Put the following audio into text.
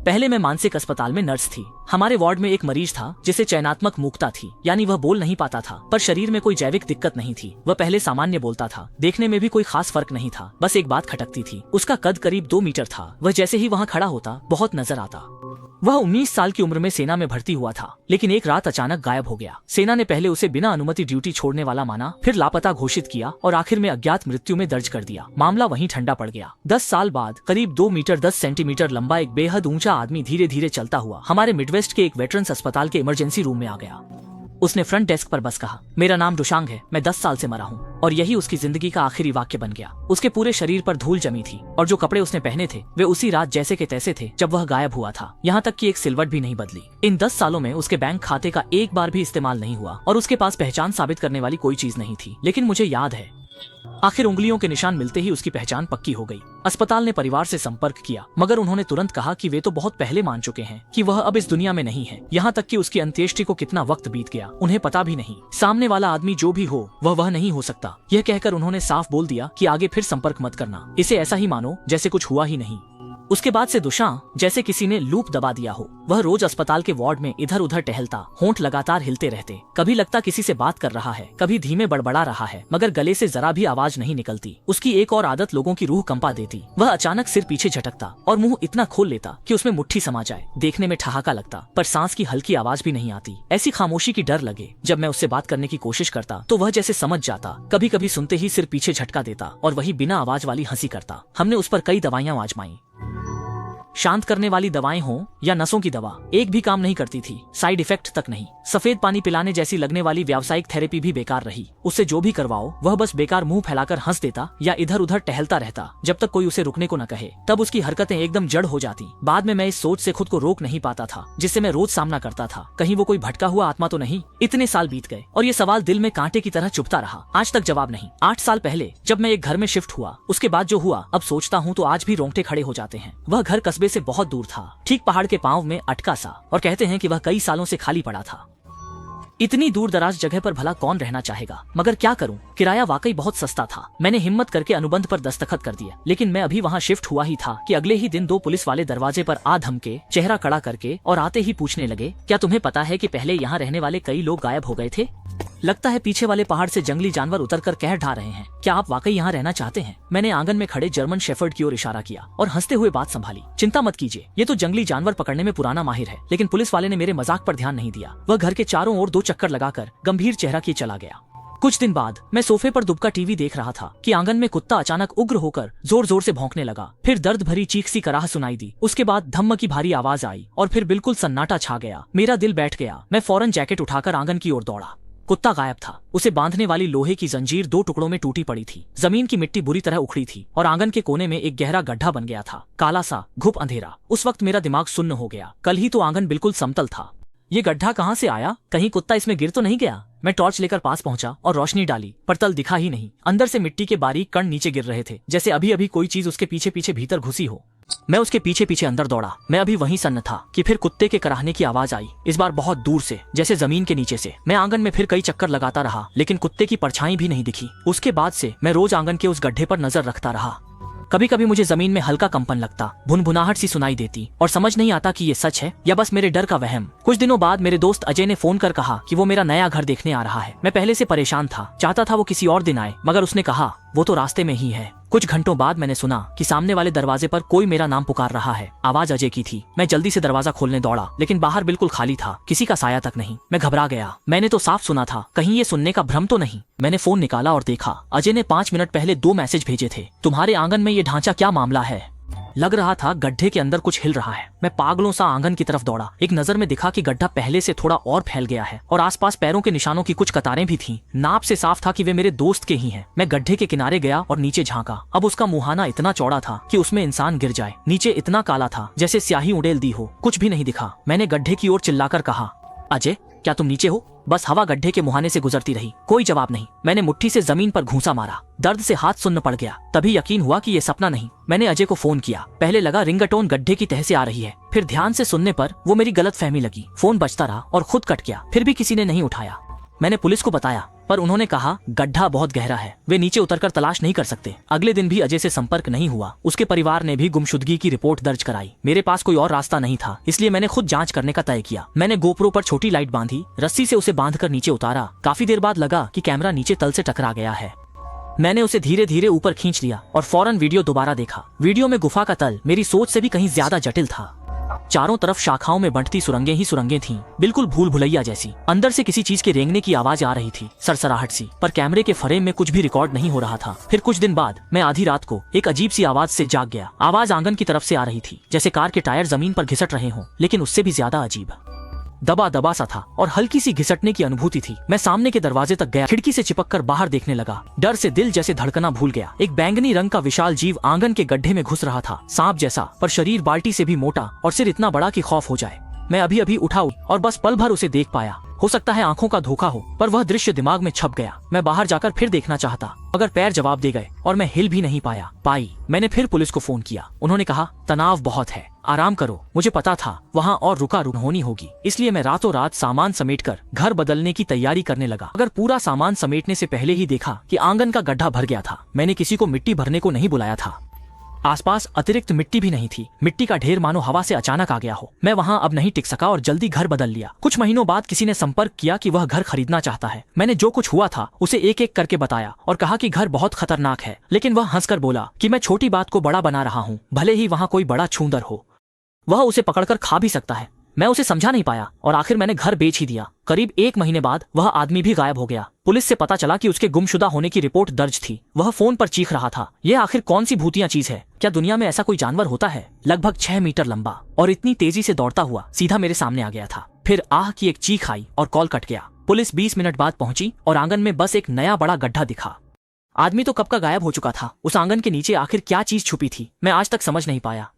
पहले मैं मानसिक अस्पताल में नर्स थी। हमारे वार्ड में एक मरीज था जिसे चयनात्मक मूकता थी, यानी वह बोल नहीं पाता था, पर शरीर में कोई जैविक दिक्कत नहीं थी। वह पहले सामान्य बोलता था, देखने में भी कोई खास फर्क नहीं था, बस एक बात खटकती थी, उसका कद करीब 2 मीटर था। वह जैसे ही वहाँ खड़ा होता बहुत नजर आता। वह 19 साल की उम्र में सेना में भर्ती हुआ था, लेकिन एक रात अचानक गायब हो गया। सेना ने पहले उसे बिना अनुमति ड्यूटी छोड़ने वाला माना, फिर लापता घोषित किया और आखिर में अज्ञात मृत्यु में दर्ज कर दिया। मामला वहीं ठंडा पड़ गया। 10 साल बाद करीब 2 मीटर 10 सेंटीमीटर लंबा एक बेहद ऊंचा आदमी धीरे धीरे चलता हुआ हमारे मिडवेस्ट के एक वेटरन्स अस्पताल के इमरजेंसी रूम में आ गया। उसने फ्रंट डेस्क पर बस कहा, मेरा नाम दुशांग है, मैं 10 साल से मरा हूँ। और यही उसकी जिंदगी का आखिरी वाक्य बन गया। उसके पूरे शरीर पर धूल जमी थी और जो कपड़े उसने पहने थे वे उसी रात जैसे के तैसे थे जब वह गायब हुआ था। यहाँ तक कि एक सिलवट भी नहीं बदली। इन 10 सालों में उसके बैंक खाते का एक बार भी इस्तेमाल नहीं हुआ और उसके पास पहचान साबित करने वाली कोई चीज नहीं थी। लेकिन मुझे याद है, आखिर उंगलियों के निशान मिलते ही उसकी पहचान पक्की हो गई। अस्पताल ने परिवार से संपर्क किया, मगर उन्होंने तुरंत कहा कि वे तो बहुत पहले मान चुके हैं कि वह अब इस दुनिया में नहीं है। यहाँ तक कि उसकी अंत्येष्टि को कितना वक्त बीत गया उन्हें पता भी नहीं। सामने वाला आदमी जो भी हो वह नहीं हो सकता, यह कहकर उन्होंने साफ बोल दिया कि आगे फिर संपर्क मत करना। इसे ऐसा ही मानो जैसे कुछ हुआ ही नहीं। उसके बाद से दुशांग जैसे किसी ने लूप दबा दिया हो। वह रोज अस्पताल के वार्ड में इधर उधर टहलता, होंठ लगातार हिलते रहते। कभी लगता किसी से बात कर रहा है, कभी धीमे बड़बड़ा रहा है, मगर गले से जरा भी आवाज नहीं निकलती। उसकी एक और आदत लोगों की रूह कंपा देती। वह अचानक सिर पीछे झटकता और मुंह इतना खोल लेता कि उसमें मुट्ठी समा जाए। देखने में ठहाका लगता, पर सांस की हल्की आवाज भी नहीं आती। ऐसी खामोशी की डर लगे। जब मैं उससे बात करने की कोशिश करता तो वह जैसे समझ जाता। कभी कभी सुनते ही सिर पीछे झटका देता और वही बिना आवाज वाली हंसी करता। हमने उस पर कई दवाइयां आजमाई, शांत करने वाली दवाएं हों या नसों की दवा, एक भी काम नहीं करती थी। साइड इफेक्ट तक नहीं। सफेद पानी पिलाने जैसी लगने वाली व्यावसायिक थेरेपी भी बेकार रही। उससे जो भी करवाओ वह बस बेकार मुंह फैलाकर हंस देता या इधर उधर टहलता रहता जब तक कोई उसे रुकने को न कहे। तब उसकी हरकतें एकदम जड़ हो जाती। बाद में मैं इस सोच से खुद को रोक नहीं पाता था जिससे मैं रोज सामना करता था, कहीं वो कोई भटका हुआ आत्मा तो नहीं। इतने साल बीत गए और ये सवाल दिल में कांटे की तरह चुभता रहा। आज तक जवाब नहीं। 8 साल पहले जब मैं एक घर में शिफ्ट हुआ, उसके बाद जो हुआ अब सोचता हूँ तो आज भी रोंगटे खड़े हो जाते हैं। वह घर कस्बे से बहुत दूर था, ठीक पहाड़ के पांव में अटका सा, और कहते हैं कि वह कई सालों से खाली पड़ा था। इतनी दूर दराज जगह पर भला कौन रहना चाहेगा, मगर क्या करूं, किराया वाकई बहुत सस्ता था। मैंने हिम्मत करके अनुबंध पर दस्तखत कर दिया। लेकिन मैं अभी वहां शिफ्ट हुआ ही था कि अगले ही दिन 2 पुलिस वाले दरवाजे पर आ धमके, चेहरा कड़ा करके और आते ही पूछने लगे, क्या तुम्हें पता है कि पहले यहाँ रहने वाले कई लोग गायब हो गए थे? लगता है पीछे वाले पहाड़ से जंगली जानवर उतरकर कहर ढा रहे हैं। क्या आप वाकई यहाँ रहना चाहते हैं? मैंने आंगन में खड़े जर्मन शेफर्ड की ओर इशारा किया और हंसते हुए बात संभाली। चिंता मत कीजिए, ये तो जंगली जानवर पकड़ने में पुराना माहिर है। लेकिन पुलिस वाले ने मेरे मजाक पर ध्यान नहीं दिया। वह घर के चारों ओर 2 चक्कर लगाकर गंभीर चेहरा किए चला गया। कुछ दिन बाद मैं सोफे पर दुबका टीवी देख रहा था कि आंगन में कुत्ता अचानक उग्र होकर जोर जोर से भौंकने लगा। फिर दर्द भरी चीख सी कराह सुनाई दी। उसके बाद धम्म की भारी आवाज आई और फिर बिल्कुल सन्नाटा छा गया। मेरा दिल बैठ गया। मैं फौरन जैकेट उठाकर आंगन की ओर दौड़ा। कुत्ता गायब था। उसे बांधने वाली लोहे की जंजीर 2 टुकड़ों में टूटी पड़ी थी। जमीन की मिट्टी बुरी तरह उखड़ी थी और आंगन के कोने में एक गहरा गड्ढा बन गया था, काला सा, घुप अंधेरा। उस वक्त मेरा दिमाग सुन्न हो गया। कल ही तो आंगन बिल्कुल समतल था। ये गड्ढा कहाँ से आया? कहीं कुत्ता इसमें गिर तो नहीं गया? मैं टॉर्च लेकर पास पहुंचा और रोशनी डाली, पर तल दिखा ही नहीं। अंदर से मिट्टी के बारीक कण नीचे गिर रहे थे, जैसे अभी अभी कोई चीज उसके पीछे पीछे भीतर घुसी हो। मैं उसके पीछे पीछे अंदर दौड़ा। मैं अभी वहीं सन्न था कि फिर कुत्ते के कराहने की आवाज आई, इस बार बहुत दूर से, जैसे जमीन के नीचे से। मैं आंगन में फिर कई चक्कर लगाता रहा, लेकिन कुत्ते की परछाई भी नहीं दिखी। उसके बाद से मैं रोज आंगन के उस गड्ढे पर नजर रखता रहा। कभी कभी मुझे जमीन में हल्का कंपन लगता, भुनभुनाहट सी सुनाई देती और समझ नहीं आता कि ये सच है या बस मेरे डर का वहम। कुछ दिनों बाद मेरे दोस्त अजय ने फोन कर कहा कि वो मेरा नया घर देखने आ रहा है। मैं पहले से परेशान था, चाहता था वो किसी और दिन आए, मगर उसने कहा वो तो रास्ते में ही है। कुछ घंटों बाद मैंने सुना कि सामने वाले दरवाजे पर कोई मेरा नाम पुकार रहा है। आवाज अजय की थी। मैं जल्दी से दरवाजा खोलने दौड़ा, लेकिन बाहर बिल्कुल खाली था, किसी का साया तक नहीं। मैं घबरा गया। मैंने तो साफ सुना था, कहीं ये सुनने का भ्रम तो नहीं। मैंने फोन निकाला और देखा, अजय ने 5 मिनट पहले 2 मैसेज भेजे थे। तुम्हारे आंगन में ये ढांचा, क्या मामला है? लग रहा था गड्ढे के अंदर कुछ हिल रहा है। मैं पागलों सा आंगन की तरफ दौड़ा। एक नजर में दिखा कि गड्ढा पहले से थोड़ा और फैल गया है और आसपास पैरों के निशानों की कुछ कतारें भी थीं। नाप से साफ था कि वे मेरे दोस्त के ही हैं। मैं गड्ढे के किनारे गया और नीचे झांका। अब उसका मुहाना इतना चौड़ा था कि उसमें इंसान गिर जाए। नीचे इतना काला था जैसे स्याही उड़ेल दी हो। कुछ भी नहीं दिखा। मैंने गड्ढे की ओर चिल्लाकर कहा, अजय क्या तुम नीचे हो? बस हवा गड्ढे के मुहाने से गुजरती रही, कोई जवाब नहीं। मैंने मुट्ठी से जमीन पर घूंसा मारा। दर्द से हाथ सुन्न पड़ गया। तभी यकीन हुआ कि ये सपना नहीं। मैंने अजय को फोन किया। पहले लगा रिंगटोन गड्ढे की तह से आ रही है, फिर ध्यान से सुनने पर वो मेरी गलतफहमी लगी। फोन बजता रहा और खुद कट गया। फिर भी किसी ने नहीं उठाया। मैंने पुलिस को बताया। पर उन्होंने कहा गड्ढा बहुत गहरा है, वे नीचे उतरकर तलाश नहीं कर सकते। अगले दिन भी अजय से संपर्क नहीं हुआ। उसके परिवार ने भी गुमशुदगी की रिपोर्ट दर्ज कराई। मेरे पास कोई और रास्ता नहीं था, इसलिए मैंने खुद जांच करने का तय किया। मैंने गोप्रो पर छोटी लाइट बांधी, रस्सी से उसे बांधकर नीचे उतारा। काफी देर बाद लगा कि कैमरा नीचे तल से टकरा गया है। मैंने उसे धीरे धीरे ऊपर खींच लिया और फौरन वीडियो दोबारा देखा। वीडियो में गुफा का तल मेरी सोच से भी कहीं ज्यादा जटिल था। चारों तरफ शाखाओं में बढ़ती सुरंगें ही सुरंगें थीं, बिल्कुल भूल भुलैया जैसी। अंदर से किसी चीज के रेंगने की आवाज आ रही थी, सरसराहट सी, पर कैमरे के फ्रेम में कुछ भी रिकॉर्ड नहीं हो रहा था। फिर कुछ दिन बाद मैं आधी रात को एक अजीब सी आवाज से जाग गया। आवाज आंगन की तरफ से आ रही थी, जैसे कार के टायर जमीन पर घिसट रहे हों, लेकिन उससे भी ज्यादा अजीब। दबा दबा सा था और हल्की सी घिसटने की अनुभूति थी। मैं सामने के दरवाजे तक गया, खिड़की से चिपककर बाहर देखने लगा। डर से दिल जैसे धड़कना भूल गया। एक बैंगनी रंग का विशाल जीव आंगन के गड्ढे में घुस रहा था, सांप जैसा, पर शरीर बाल्टी से भी मोटा और सिर इतना बड़ा कि खौफ हो जाए। मैं अभी अभी उठा और बस पल भर उसे देख पाया। हो सकता है आंखों का धोखा हो, पर वह दृश्य दिमाग में छप गया। मैं बाहर जाकर फिर देखना चाहता, मगर पैर जवाब दे गए और मैं हिल भी नहीं पाई। मैंने फिर पुलिस को फोन किया। उन्होंने कहा तनाव बहुत है, आराम करो। मुझे पता था वहाँ और रुका होनी होगी, इसलिए मैं रातों रात सामान समेटकर घर बदलने की तैयारी करने लगा। अगर पूरा सामान समेटने से पहले ही देखा कि आंगन का गड्ढा भर गया था। मैंने किसी को मिट्टी भरने को नहीं बुलाया था। आसपास अतिरिक्त मिट्टी भी नहीं थी। मिट्टी का ढेर मानो हवा से अचानक आ गया हो। मैं वहां अब नहीं टिक सका और जल्दी घर बदल लिया। कुछ महीनों बाद किसी ने संपर्क किया कि वह घर खरीदना चाहता है। मैंने जो कुछ हुआ था उसे एक एक करके बताया और कहा कि घर बहुत खतरनाक है, लेकिन वह हंसकर बोला कि मैं छोटी बात को बड़ा बना रहा हूँ, भले ही वहाँ कोई बड़ा छूंदर हो, वह उसे पकड़कर खा भी सकता है। मैं उसे समझा नहीं पाया और आखिर मैंने घर बेच ही दिया। करीब 1 महीने बाद वह आदमी भी गायब हो गया। पुलिस से पता चला कि उसके गुमशुदा होने की रिपोर्ट दर्ज थी। वह फोन पर चीख रहा था, यह आखिर कौन सी भूतिया चीज है? क्या दुनिया में ऐसा कोई जानवर होता है? लगभग 6 मीटर लंबा और इतनी तेजी से दौड़ता हुआ सीधा मेरे सामने आ गया था। फिर आह की एक चीख आई और कॉल कट गया। पुलिस 20 मिनट बाद पहुंची और आंगन में बस एक नया बड़ा गड्ढा दिखा। आदमी तो कब का गायब हो चुका था। उस आंगन के नीचे आखिर क्या चीज छुपी थी, मैं आज तक समझ नहीं पाया।